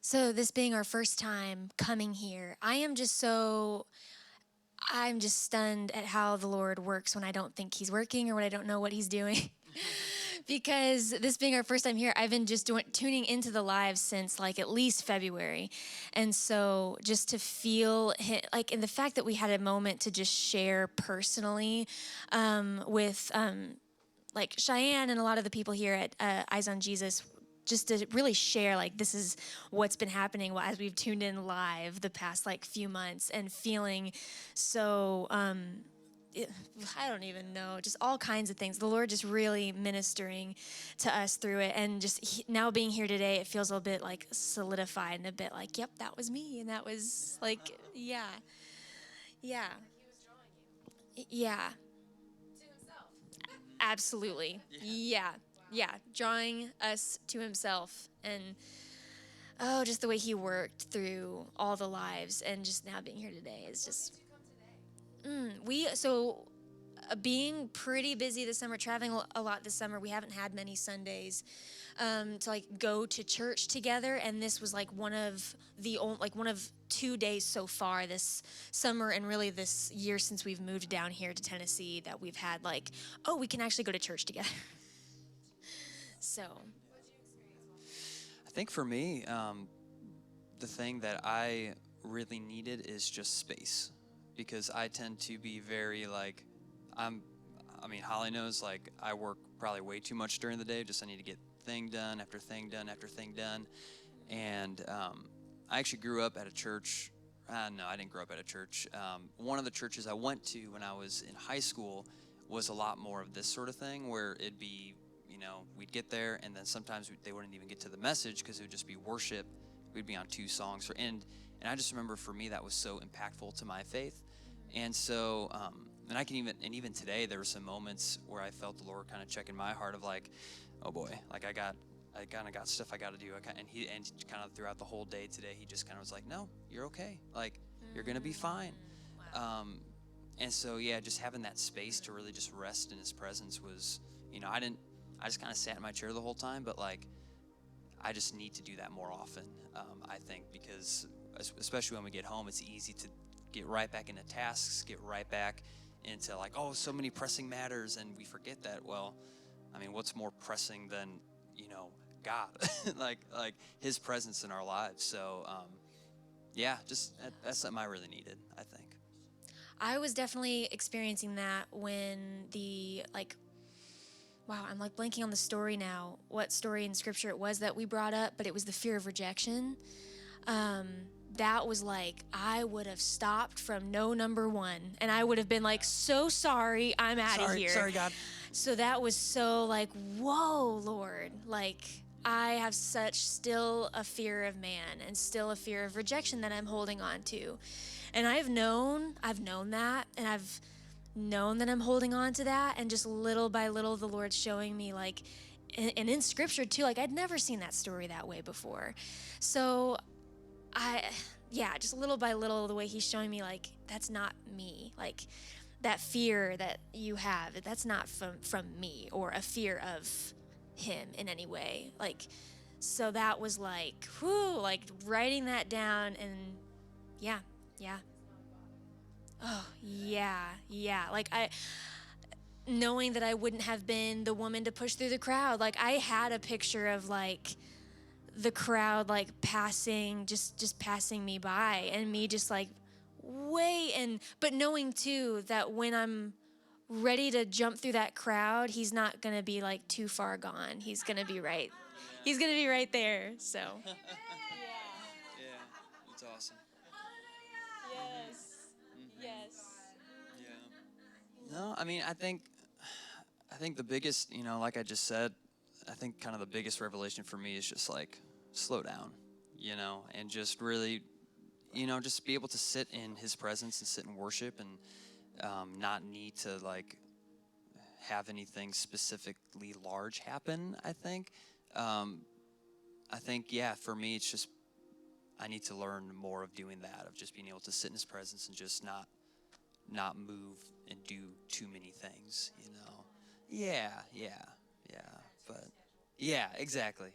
So, this being our first time coming here, I'm just stunned at how the Lord works when I don't think He's working or when I don't know what He's doing. Because this being our first time here, I've been just tuning into the lives since like at least February. And so just to feel like, in the fact that we had a moment to just share personally with like Cheyenne and a lot of the people here at Eyes on Jesus, just to really share like this is what's been happening as we've tuned in live the past like few months, and feeling so I don't even know, just all kinds of things. The Lord just really ministering to us through it, and just now being here today, it feels a bit like solidified and a bit like, yep, that was me, and that was like, yeah, yeah, yeah, absolutely, yeah, yeah, drawing us to Himself, and oh, just the way He worked through all the lives, and just now being here today is just we so being pretty busy this summer, traveling a lot this summer. We haven't had many Sundays to like go to church together, and this was like one of 2 days so far this summer, and really this year since we've moved down here to Tennessee, that we've had like, oh, we can actually go to church together. So I think for me, the thing that I really needed is just space, because I tend to be very like, I'm, I mean, Holly knows, like, I work probably way too much during the day. Just I need to get thing done after thing done after thing done. And I actually grew up at a church. No, I didn't grow up at a church. One of the churches I went to when I was in high school was a lot more of this sort of thing, where it'd be, we'd get there, and then sometimes they wouldn't even get to the message because it would just be worship. We'd be on two songs, and I just remember, for me, that was so impactful to my faith. And so, and even today, there were some moments where I felt the Lord kind of checking my heart of like, oh boy, like I kind of got stuff I got to do. And kind of throughout the whole day today, He just kind of was like, no, you're okay. Like, you're going to be fine. And so, yeah, just having that space to really just rest in His presence was, I just kind of sat in my chair the whole time, but like, I just need to do that more often, I think, because especially when we get home, it's easy to get right back into tasks, get right back into like, oh, so many pressing matters, and we forget that, well, I mean, what's more pressing than, God, like His presence in our lives. So, yeah, just that's something I really needed, I think. I was definitely experiencing that when wow, I'm like blanking on the story now, what story in scripture it was that we brought up, but it was the fear of rejection. Um, that was like, I would have stopped from no number one, and I would have been like, so sorry, I'm out of here. Sorry, God. So that was so like, whoa, Lord, like, I have such still a fear of man and still a fear of rejection that I'm holding on to. And I've known that, and I've known that I'm holding on to that, and just little by little the Lord's showing me, like, and in scripture too, like I'd never seen that story that way before. So yeah, just little by little, the way He's showing me, like, that's not me. Like, that fear that you have, that's not from me, or a fear of Him in any way. Like, so that was like, whew, like writing that down, and yeah, yeah. Oh, yeah. Like, knowing that I wouldn't have been the woman to push through the crowd. Like, I had a picture of like the crowd like just passing me by, and me just like way, and but knowing too that when I'm ready to jump through that crowd, He's not gonna be like too far gone. He's gonna be right there. So Yeah, that's awesome. yes, yes. Yeah. No, I mean, I think the biggest, like I just said, I think kind of the biggest revelation for me is just like, slow down, and just really, just be able to sit in His presence and sit in worship, and not need to like have anything specifically large happen. Um, I think, yeah, for me, it's just, I need to learn more of doing that, of just being able to sit in His presence and just not move and do too many things. Yeah, yeah, yeah. But yeah, exactly.